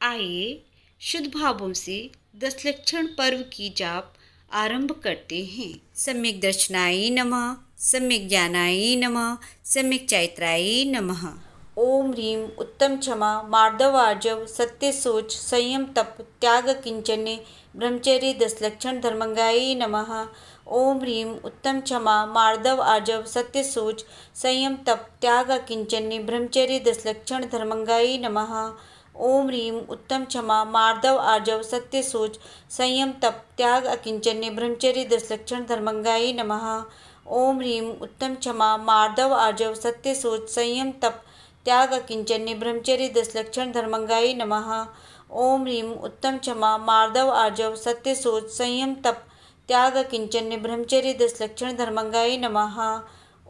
आइए शुद्ध भावों से 10 लक्षण पर्व की जाप आरंभ करते हैं। सम्यक दर्शनाय नमः, सम्यक ज्ञानाय नमः, सम्यक चैत्राय नमः। ओम ह्रीं उत्तम क्षमा मार्दव आर्जव सत्य सोच संयम तप त्याग किंचन्य ब्रह्मचर्य 10 लक्षण धर्मंगाय नमः। ओम ह्रीं उत्तम क्षमा मार्दव आर्जव सत्य सोच संयम तप त्याग किंचन्य ब्रह्मचर्य 10 लक्षण धर्मंगाय नमः। ओम ह्रीं उत्तम क्षमा मार्दव आर्जव सत्य सोच संयम तप त्याग अकिंचन्य ब्रह्मचर्य 10 लक्षण धर्मंगाय नमः। ओम ह्रीं उत्तम क्षमा मार्दव आर्जव सत्य सोच संयम तप त्याग किंचन्य ब्रह्मचर्य 10 लक्षण धर्मंगाय नमः। ओम ह्रीं उत्तम क्षमा मार्दव आर्जव सत्य सोच संयम तप त्याग किंचन्य ब्रह्मचर्य 10 लक्षण धर्मंगाय नमः।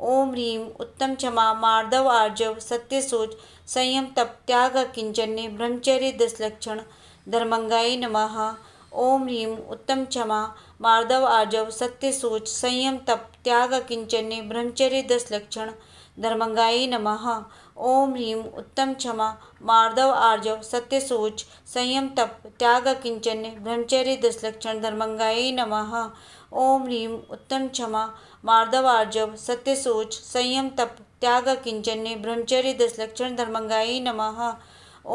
ओम ह्रीं उत्तम क्षमा मार्दव आर्जव सत्य सोच संयम तप त्याग किंचन्य ब्रह्मचर्य 10 लक्षण धर्मंगाय नमः। ओम ह्रीं उत्तम क्षमा मार्दव आर्जव सत्य सोच संयम तप त्याग किंचन्य ब्रह्मचर्य 10 लक्षण धर्मंगाय नमः। ओम ह्रीं उत्तम क्षमा मार्दव आर्जव सत्य सोच संयम तप त्याग किंचन्य ब्रह्मचर्य 10 लक्षण धर्मंगाय नमः। ओम ह्रीं उत्तम क्षमा मार्दव आर्जव सत्य सोच संयम तप त्याग किंचन्य ब्रह्मचर्य 10 लक्षण धर्मंगाय नमः।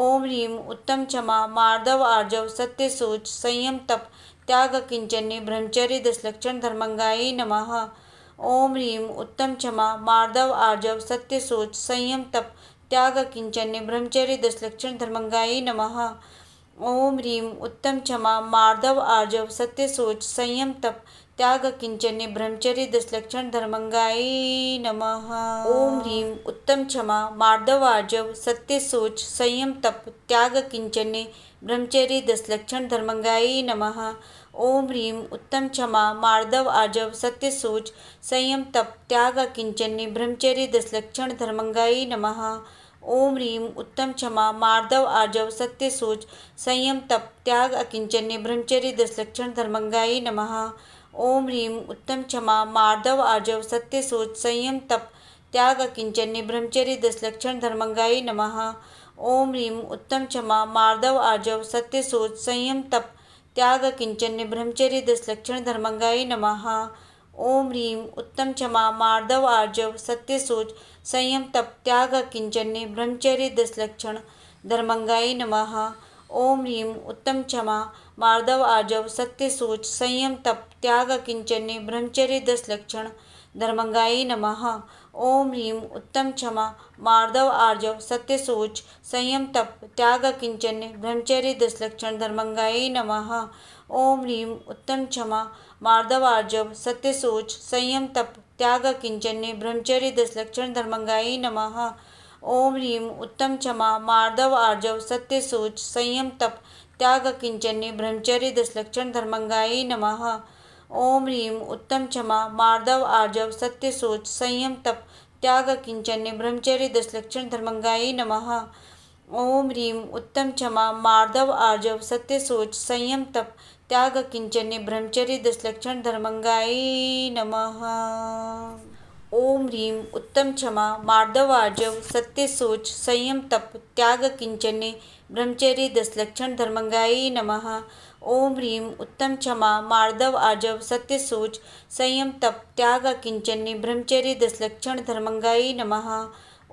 ओम ह्रीं उत्तम क्षमा मार्दव आर्जव सत्य सोच संयम तप त्याग किंचन्य ब्रह्मचर्य 10 लक्षण धर्मंगाय नमः। ओम ह्रीं उत्तम क्षमा मार्दव आर्जव सत्य सोच संयम तप त्याग किंचन्य ब्रह्मचर्य 10 लक्षण धर्मंगाय नमः। ओम ह्रीं उत्तम क्षमा मार्दव आर्जव सत्य सोच संयम तप त्याग किंचन्य ब्रह्मचर्य 10 लक्षण धर्मंगाय नमः। ओम ह्रीं उत्तम क्षमा मार्दव आर्जव सत्य सोच संयम तप त्याग किंचन्य ब्रह्मचर्य 10 लक्षण धर्मंगाय नमः। ओम ह्रीं उत्तम क्षमा मार्दव आर्जव सत्य सोच संयम तप त्याग किंचन्य ब्रह्मचर्य 10 लक्षण धर्मंगाय नमः। ओम ह्रीं उत्तम क्षमा मार्दव आर्जव सत्य सोच संयम तप त्याग अकिंचन्य ब्रह्मचर्य 10 लक्षण धर्मंगाय नमः। ओम ह्रीं उत्तम क्षमा मार्दव आर्जव सत्य सोच संयम तप त्याग किंचन्य ब्रह्मचर्य 10 लक्षण धर्मंगाय नमः। ओम ह्रीं उत्तम क्षमा मार्दव आर्जव सत्य सोच संयम तप त्याग किंचन्य ब्रह्मचर्य 10 लक्षण धर्मंगाय नमः। ओम ह्रीं उत्तम क्षमा मार्दव आर्जव सत्य सोच संयम तप त्याग किंचन्य ब्रह्मचर्य 10 लक्षण धर्मंगाय नमः। ओम ह्रीं उत्तम क्षमा मार्दव आर्जव सत्य सोच संयम तप त्याग किंचन्य ब्रह्मचर्य 10 लक्षण धर्मंगाय नमः। ओम ह्रीं उत्तम क्षमा मार्दव आर्जव सत्य सोच संयम तप त्याग किंचन्य ब्रह्मचर्य 10 लक्षण धर्मंगाय नमः। ओम ह्रीं उत्तम क्षमा मार्दव आर्जव सत्य सोच संयम तप त्याग किंचन्य ब्रह्मचर्य 10 लक्षण धर्मंगाय नमः। ओम ह्रीं उत्तम क्षमा मार्दव आर्जव सत्य सोच संयम तप त्याग किंचन्य ब्रह्मचर्य 10 लक्षण धर्मंगाय नमः। ओम ह्रीं उत्तम क्षमा मार्दव आर्जव सत्य सोच संयम तप त्याग किंचन्य ब्रह्मचर्य 10 लक्षण धर्मंगाय नमः। ओम ह्रीं उत्तम क्षमा मार्दव आर्जव सत्य सोच संयम तप त्याग किंचन्य ब्रह्मचर्य 10 लक्षण धर्मंगाय नमः। ओम ह्रीं उत्तम क्षमा मार्दव आर्जव सत्य सोच संयम तप त्याग किंचन्य ब्रह्मचर्य 10 लक्षण धर्मंगाय नमः। ओम ह्रीं उत्तम क्षमा मार्दव आर्जव सत्य सोच संयम तप त्याग किंचन्य ब्रह्मचर्य 10 लक्षण धर्मंगाय नमः।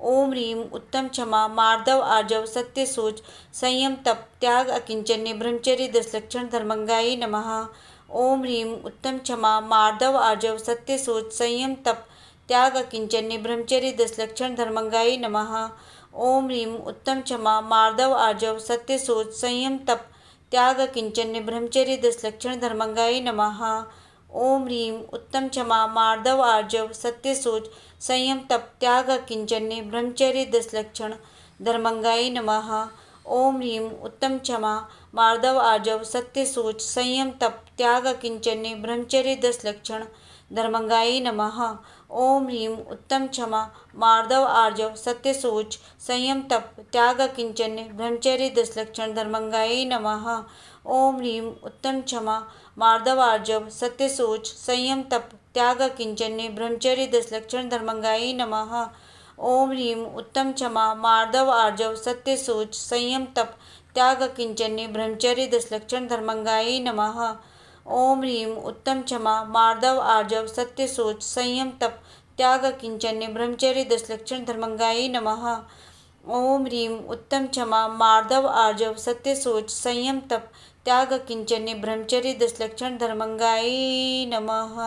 ओम ह्रीं उत्तम क्षमा मार्दव आर्जव सत्य सोच संयम तप त्याग अकिंचन्य ब्रह्मचर्य 10 लक्षण धर्मंगाय नमः। ओम ह्रीं उत्तम क्षमा मार्दव आर्जव सत्य सोच संयम तप त्याग किंचन्य ब्रह्मचर्य 10 लक्षण धर्मंगाय नमः। ओम ह्रीं उत्तम क्षमा मार्दव आर्जव सत्य सोच संयम तप त्याग किंचन्य ब्रह्मचर्य 10 लक्षण धर्मंगाय नमः। ओम ह्रीं उत्तम क्षमा मार्दव आर्जव सत्य सोच संयम तप त्याग किंचन्य ब्रह्मचर्य 10 लक्षण धर्मंगाय नमः। ओम ह्रीं उत्तम क्षमा मार्दव आर्जव सत्य सोच संयम तप त्याग किंचन्य ब्रह्मचर्य 10 लक्षण धर्मंगाय नमः। ओम ह्रीं उत्तम क्षमा मार्दव आर्जव सत्य सोच संयम तप त्याग किंचन्य ब्रह्मचर्य 10 लक्षण धर्मंगाय नमः। ओम ह्रीं उत्तम क्षमा मार्दव आर्जव सत्य सोच संयम तप त्याग किंचन्य ब्रह्मचर्य 10 लक्षण धर्मंगाय नमः। ओम ह्रीं उत्तम क्षमा मार्दव आर्जव सत्य सोच संयम तप त्याग किंचन्य ब्रह्मचर्य 10 लक्षण धर्मंगाई नमः। ओम ह्रीं उत्तम क्षमा मार्दव आर्जव सत्य सोच संयम तप त्याग किंचन्य ब्रह्मचर्य 10 लक्षण धर्मंगाई नमः। ओम ह्रीं उत्तम क्षमा मार्दव आर्जव सत्य सोच संयम तप त्याग किंचन्य ब्रह्मचर्य 10 लक्षण धर्मंगाई नमः।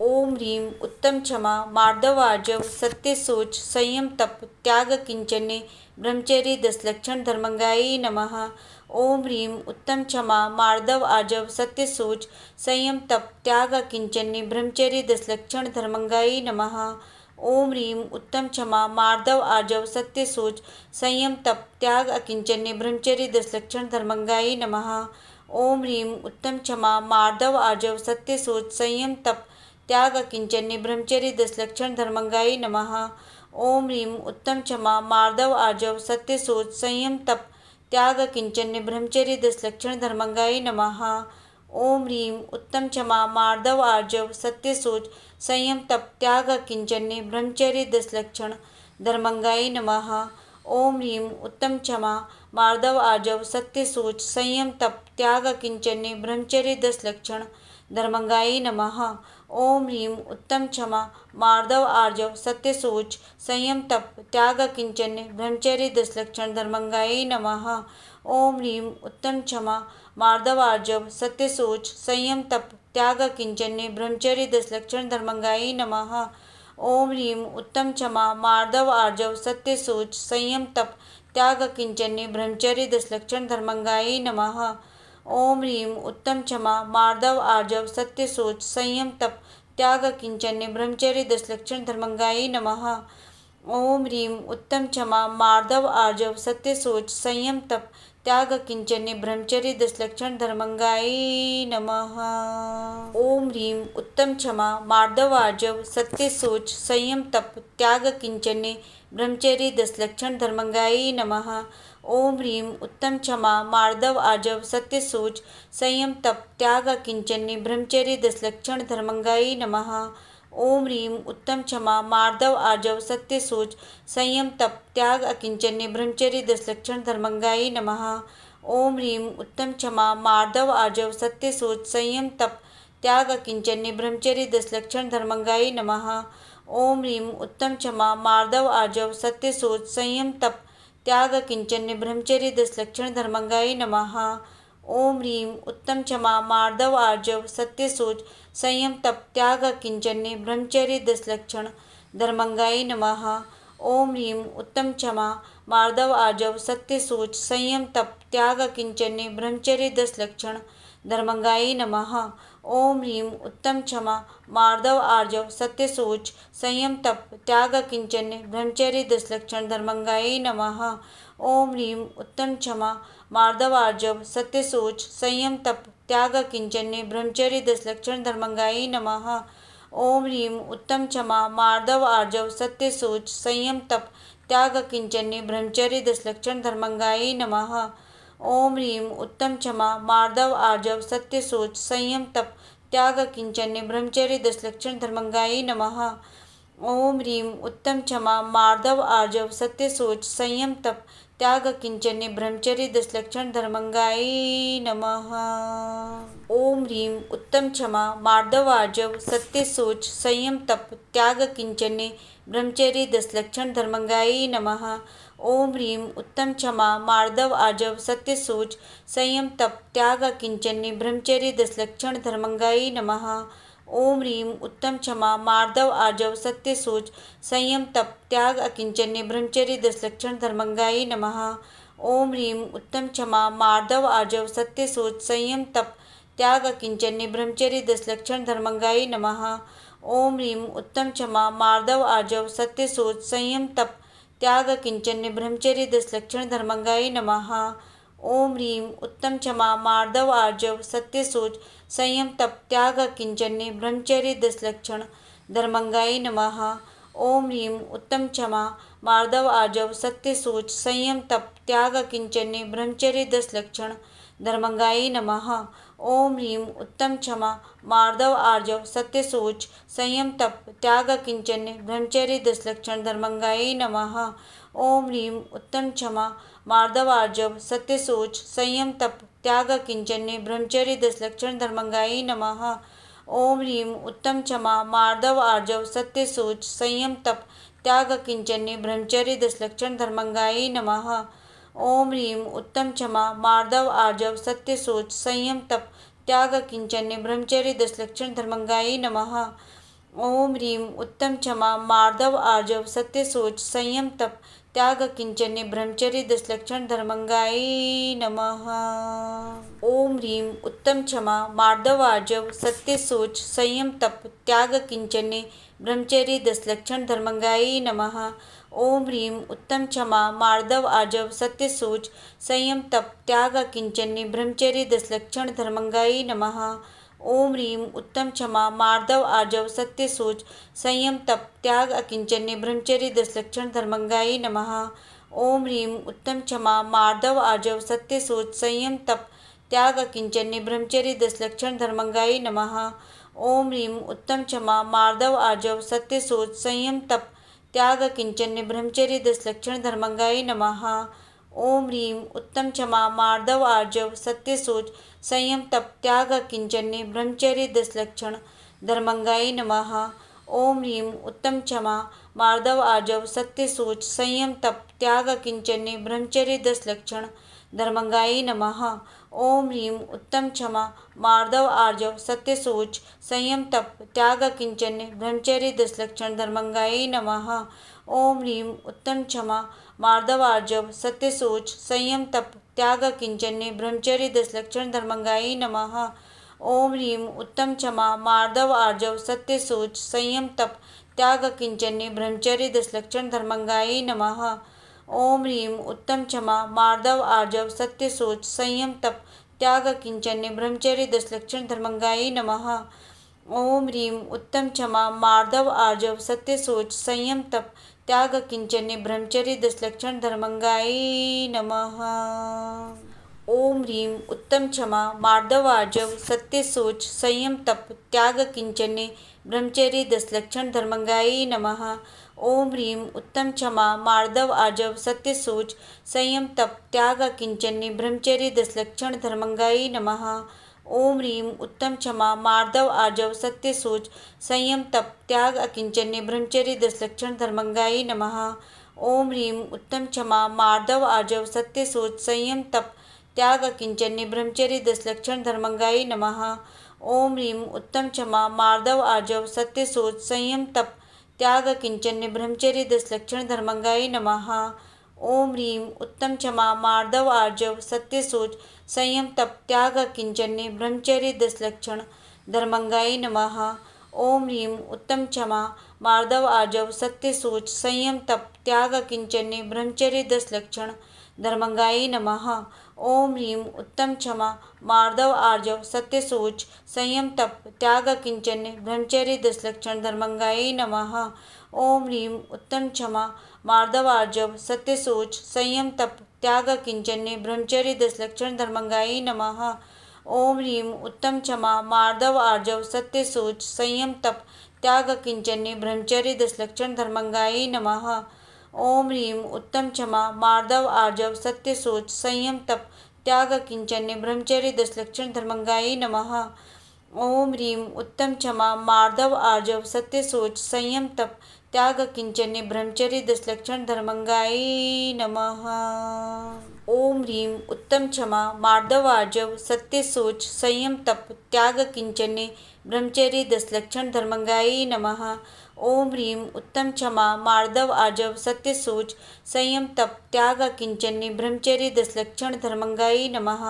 ओम ह्रीं उत्तम क्षमा मार्दव आर्जव सत्य सोच संयम तप त्याग किंचन्य ब्रह्मचर्य 10 लक्षण धर्मंगाई नमः। ओम ह्रीं उत्तम क्षमा मार्दव आर्जव सत्य सोच संयम तप त्याग किंचन्य ब्रह्मचर्य 10 लक्षण धर्मंगाई नमः। ओम ह्रीं उत्तम क्षमा मार्दव आर्जव सत्य सोच संयम तप त्याग अकिंचन्य ब्रह्मचर्य 10 लक्षण धर्मंगाई नमः। ओम ह्रीं उत्तम क्षमा मार्दव आर्जव सत्य सोच संयम तप त्याग किंचन्य ब्रह्मचर्य 10 लक्षण धर्मंगाई नमः। ओम ह्रीं उत्तम क्षमा मार्दव आर्जव सत्य सोच संयम तप त्याग किंचन्य ब्रह्मचर्य 10 लक्षण धर्मंगाई नमः। ओम ह्रीं उत्तम क्षमा मार्दव आर्जव सत्य सोच संयम तप त्याग किंचन्य ब्रह्मचर्य 10 लक्षण धर्मंगाई नमः। ओम ह्रीं उत्तम क्षमा मार्दव आर्जव सत्य सोच संयम तप त्याग किंचन्य ब्रह्मचर्य 10 लक्षण धर्मंगाई नमः। ओम ह्रीं उत्तम क्षमा मार्दव आर्जव सत्य सोच संयम तप त्याग किंचन्य ब्रह्मचर्य 10 लक्षण धर्मंगाई नमः। ओम ह्रीं उत्तम क्षमा मार्दव आर्जव सत्य सोच संयम तप त्याग किंचन्य ब्रह्मचर्य 10 लक्षण धर्मंगाई नमः। ओम ह्रीं उत्तम क्षमा मार्दव आर्जव सत्य सोच संयम तप त्याग किंचन्य ब्रह्मचर्य 10 लक्षण धर्मंगाई नमः। ओम ह्रीं उत्तम क्षमा मार्दव आर्जव सत्य सोच संयम तप त्याग किंचन्य ब्रह्मचर्य 10 लक्षण धर्मंगाई नमः। ओम ह्रीं उत्तम क्षमा मार्दव आर्जव सत्य सोच संयम तप त्याग किंचन्य ब्रह्मचर्य 10 लक्षण धर्मंगाई नमः। ओम ह्रीं उत्तम क्षमा मार्दव आर्जव सत्य सोच संयम तप त्याग किंचन्य ब्रह्मचर्य 10 लक्षण धर्मंगाई नमः। ओम ह्रीं उत्तम क्षमा मार्दव आर्जव सत्य सोच संयम तप त्याग किंचन्य ब्रह्मचर्य 10 लक्षण धर्मंगाई नमः। ओम ह्रीं उत्तम क्षमा मार्दव आर्जव सत्य सोच संयम तप त्याग अकिंचन्य ब्रह्मचर्य 10 लक्षण धर्मंगाई नमः। ओम ह्रीं उत्तम क्षमा मार्दव आर्जव सत्य सोच संयम तप त्याग अकिंचन्य ब्रह्मचर्य 10 लक्षण धर्मंगाई नमः। ओम ह्रीं उत्तम क्षमा मार्दव आर्जव सत्य सोच संयम तप त्याग किंचन्य ब्रह्मचर्य 10 लक्षण धर्मंगाई नमः। ओम ह्रीं उत्तम क्षमा मार्दव आर्जव सत्य सोच संयम तप त्याग किंचन्य ब्रह्मचर्य 10 लक्षण धर्मंगाई नमः। ओम ह्रीं उत्तम क्षमा मार्दव आर्जव सत्य सोच संयम तप त्याग किंचन्य ब्रह्मचर्य 10 लक्षण धर्मंगाई नमः। ओम ह्रीं उत्तम क्षमा मार्दव आर्जव सत्य सोच संयम तप त्याग किंचन्य ब्रह्मचर्य 10 लक्षण धर्मंगाई नमः। ओम ह्रीं उत्तम क्षमा मार्दव आर्जव सत्य सोच संयम तप त्याग किंचन्य ब्रह्मचर्य 10 लक्षण धर्मंगाई नमः। ओम ह्रीं उत्तम क्षमा मार्दव आर्जव सत्य सोच संयम तप त्याग किंचन्य ब्रह्मचर्य 10 लक्षण धर्मंगाई नमः। ओम ह्रीं उत्तम क्षमा मार्दव आर्जव सत्य सोच संयम तप त्याग किंचन्य ब्रह्मचर्य 10 लक्षण धर्मंगाई नमः। ओम ह्रीं उत्तम क्षमा मार्दव आर्जव सत्य सोच संयम तप त्याग किंचन्य ब्रह्मचर्य 10 लक्षण धर्मंगाई नमः। ओम ह्रीं उत्तम क्षमा मार्दव आर्जव सत्य सोच संयम तप त्याग किंचन्य ब्रह्मचर्य 10 लक्षण धर्मंगाई नमः। ओम ह्रीं उत्तम क्षमा मार्दव आर्जव सत्य सोच संयम तप त्याग किंचन्य ब्रह्मचर्य 10 लक्षण धर्मंगाई नमः। ओम ह्रीं उत्तम क्षमा मार्दव आर्जव सत्य सोच संयम तप त्याग अकिंचन्य ब्रह्मचर्य 10 लक्षण धर्मंगाई नमः। ओम ह्रीं उत्तम क्षमा मार्दव आर्जव सत्य सोच संयम तप त्याग अकिंचन्य ब्रह्मचर्य 10 लक्षण धर्मंगाई नमः। ओम ह्रीं उत्तम क्षमा मार्दव आर्जव सत्य सोच संयम तप त्याग किंचन्य ब्रह्मचर्य 10 लक्षण धर्मंगाई नमः। ओम ह्रीं उत्तम क्षमा मार्दव आर्जव सत्य सोच संयम तप त्याग किंचन्य ब्रह्मचर्य 10 लक्षण धर्मंगाई नमः। ओम ह्रीं उत्तम क्षमा मार्दव आर्जव सत्य सोच संयम तप त्याग किंचन्य ब्रह्मचर्य 10 लक्षण धर्मंगाई नमः। ओम ह्रीं उत्तम क्षमा मार्दव आर्जव सत्य सोच संयम तप त्याग किंचन्य ब्रह्मचर्य 10 लक्षण धर्मंगाई नमः। ओम ह्रीं उत्तम क्षमा मार्दव आर्जव सत्य सोच संयम तप त्याग किंचन्य ब्रह्मचर्य 10 लक्षण धर्मंगाई नमः। ओम ह्रीं उत्तम क्षमा मार्दव आर्जव सत्य सोच संयम तप त्याग किंचन्य ब्रह्मचर्य 10 लक्षण धर्मंगाई नमः। ओम ह्रीं उत्तम क्षमा मार्दव आर्जव सत्य सोच संयम तप त्याग किंचन्य ब्रह्मचर्य 10 लक्षण धर्मंगाई नमः। ओम ह्रीं उत्तम क्षमा मार्दव आर्जव सत्य सोच संयम तप त्याग किंचन्य ब्रह्मचर्य 10 लक्षण धर्मंगाई नमः। ओम ह्रीं उत्तम क्षमा मार्दव आर्जव सत्य सोच संयम तप त्याग किंचन्य ब्रह्मचर्य 10 लक्षण धर्मंगाई नमः। ओम ह्रीं उत्तम क्षमा मार्दव आर्जव सत्य सोच संयम तप त्याग किंचन्य ब्रह्मचर्य 10 लक्षण धर्मंगाई नमः। ओम ह्रीं उत्तम क्षमा मार्दव आर्जव सत्य सोच संयम तप त्याग अकिंचन्य ब्रह्मचर्य 10 लक्षण धर्मंगाई नमः। ओम ह्रीं उत्तम क्षमा मार्दव आर्जव सत्य सोच संयम तप त्याग अकिंचन्य ब्रह्मचर्य 10 लक्षण धर्मंगाई नमः। ओम ह्रीं उत्तम क्षमा मार्दव आर्जव सत्य सोच संयम तप त्याग किंचन्य ब्रह्मचर्य 10 लक्षण धर्मंगाई नमः। ओम ह्रीं उत्तम क्षमा मार्दव आर्जव सत्य सोच संयम तप त्याग किंचन्य ब्रह्मचर्य 10 लक्षण धर्मंगाई नमः। ओम ह्रीं उत्तम क्षमा मार्दव आर्जव सत्य सोच संयम तप त्याग किंचन्य ब्रह्मचर्य 10 लक्षण धर्मंगाई नमः। ओम ह्रीं उत्तम क्षमा मार्दव आर्जव सत्य सोच संयम तप त्याग किंचन्य ब्रह्मचर्य 10 लक्षण धर्मंगाई नमः। ओम ह्रीं उत्तम क्षमा मार्दव आर्जव सत्य सोच संयम तप त्याग किंचन्य ब्रह्मचर्य 10 लक्षण धर्मंगाई नमः। ओम ह्रीं उत्तम क्षमा मार्दव आर्जव सत्य सोच संयम तप त्याग किंचन्य ब्रह्मचर्य 10 लक्षण धर्मंगाई नमः। ओम ह्रीं उत्तम क्षमा मार्दव आर्जव सत्य सोच संयम तप त्याग किंचन्य ब्रह्मचर्य 10 लक्षण धर्मंगाई नमः। ओम ह्रीं उत्तम क्षमा मार्दव आर्जव सत्य सोच संयम तप त्याग किंचन्य ब्रह्मचर्य 10 लक्षण धर्मंगाई नमः। ओम ह्रीं उत्तम क्षमा मार्दव आर्जव सत्य सोच संयम तप त्याग किंचन्य ब्रह्मचर्य 10 लक्षण धर्मंगाई नमः। ओम ह्रीं उत्तम क्षमा मार्दव आर्जव सत्य सोच संयम तप त्याग किंचन्य ब्रह्मचर्य 10 लक्षण धर्मंगाई नमः। ओम ह्रीं उत्तम क्षमा मार्दव आर्जव सत्य सोच संयम तप त्याग अकिंचन्य ब्रह्मचर्य 10 लक्षण धर्मंगाई नमः। ओम ह्रीं उत्तम क्षमा मार्दव आर्जव सत्य सोच संयम तप त्याग किंचन्य ब्रह्मचर्य 10 लक्षण धर्मंगाई नमः। ओम ह्रीं उत्तम क्षमा मार्दव आर्जव सत्य सोच संयम तप त्याग किंचन्य ब्रह्मचर्य 10 लक्षण धर्मंगाई नमः। ओम ह्रीं उत्तम क्षमा मार्दव आर्जव सत्य सोच संयम तप त्याग किंचन्य ब्रह्मचर्य 10 लक्षण धर्मंगाई नमः। ओम ह्रीं उत्तम क्षमा मार्दव आर्जव सत्य सोच संयम तप त्याग किंचन्य ब्रह्मचर्य 10 लक्षण धर्मंगाई नमः। ओम ह्रीं उत्तम क्षमा मार्दव आर्जव सत्य सोच संयम तप त्याग किंचन्य ब्रह्मचर्य 10 लक्षण धर्मंगाई नमः। ओम ह्रीं उत्तम क्षमा मार्दव आर्जव सत्य सोच संयम तप त्याग किंचन्य ब्रह्मचर्य 10 लक्षण धर्मंगाई नमः। ओम ह्रीं उत्तम क्षमा मार्दव आर्जव सत्य सोच संयम तप त्याग किंचन्य ब्रह्मचर्य 10 लक्षण धर्मंगाई नमः। ओम ह्रीं उत्तम क्षमा मार्दव आर्जव सत्य सोच संयम तप त्याग किंचन्य ब्रह्मचर्य 10 लक्षण धर्मंगाई नमः। ओम ह्रीं उत्तम क्षमा मार्दव आर्जव सत्य सोच संयम तप त्याग किंचन्य ब्रह्मचर्य 10 लक्षण धर्मंगाई नमः। ओम ह्रीं उत्तम क्षमा मार्दव आर्जव सत्य सोच संयम तप त्याग किंचन्य ब्रह्मचर्य 10 लक्षण धर्मंगाई नमः। ओम ह्रीं उत्तम क्षमा मार्दव आर्जव सत्य सोच संयम तप त्याग किंचन्य ब्रह्मचर्य 10 लक्षण धर्मंगाई नमः।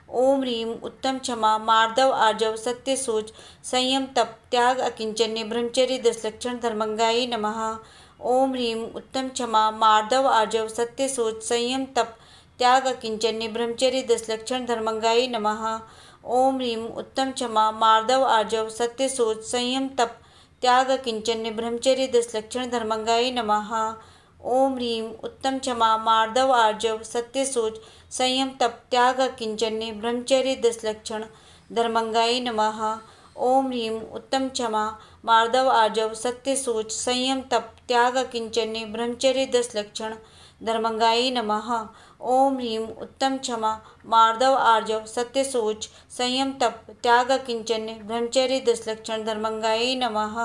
ओम ह्रीं उत्तम क्षमा मार्दव आर्जव सत्य सोच संयम तप त्याग अकिंचन्य ब्रह्मचर्य 10 लक्षण धर्मंगाई नमः। ओम ह्रीं उत्तम क्षमा मार्दव आर्जव सत्य सोच संयम तप त्याग अकिंचन्य ब्रह्मचर्य 10 लक्षण धर्मंगाई नमः। ओम ह्रीं उत्तम क्षमा मार्दव आर्जव सत्य सोच संयम तप त्याग किंचन्य ब्रह्मचर्य 10 लक्षण धर्मंगाई नमः। ओम ह्रीं उत्तम क्षमा मार्दव आर्जव सत्य सोच संयम तप त्याग किंचन्य ब्रह्मचर्य 10 लक्षण धर्मंगाई नमः। ओम ह्रीं उत्तम क्षमा मार्दव आर्जव सत्य सोच संयम तप त्याग किंचन्य ब्रह्मचर्य 10 लक्षण धर्मंगाई नमः। ओम ह्रीं उत्तम क्षमा मार्दव आर्जव सत्य सोच संयम तप त्याग किंचन्य ब्रह्मचर्य 10 लक्षण धर्मंगाई नमः।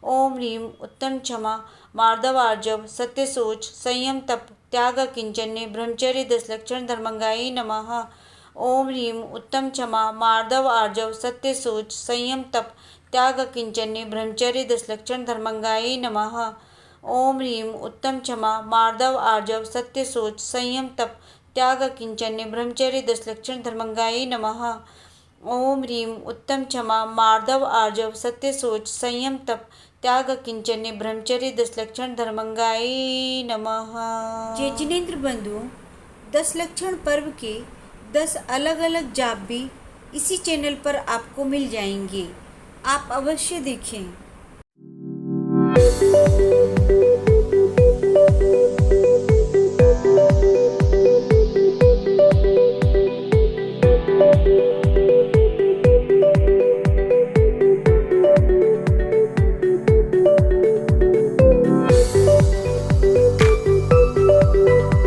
ओम ह्रीं उत्तम क्षमा मार्दव आर्जव सत्य सोच संयम तप त्याग किंचन्य ब्रह्मचर्य 10 लक्षण धर्मंगाई नमः। ओम ह्रीं उत्तम क्षमा मार्दव आर्जव सत्य सोच संयम तप त्याग किंचन्य ब्रह्मचर्य 10 लक्षण धर्मंगाई नमः। ओम ह्रीं उत्तम क्षमा मार्दव आर्जव सत्य सोच संयम तप त्याग किंचन्य ब्रह्मचर्य 10 लक्षण धर्मंगाई नमः। ओम ह्रीं उत्तम क्षमा मार्दव आर्जव सत्य सोच संयम तप त्याग किंचन्य ब्रह्मचर्य 10 लक्षण धर्मंगाई नमः। जय जिनेंद्र बंधु 10 लक्षण पर्व के 10 अलग अलग जाप भी इसी चैनल पर आपको मिल जाएंगे, आप अवश्य देखें।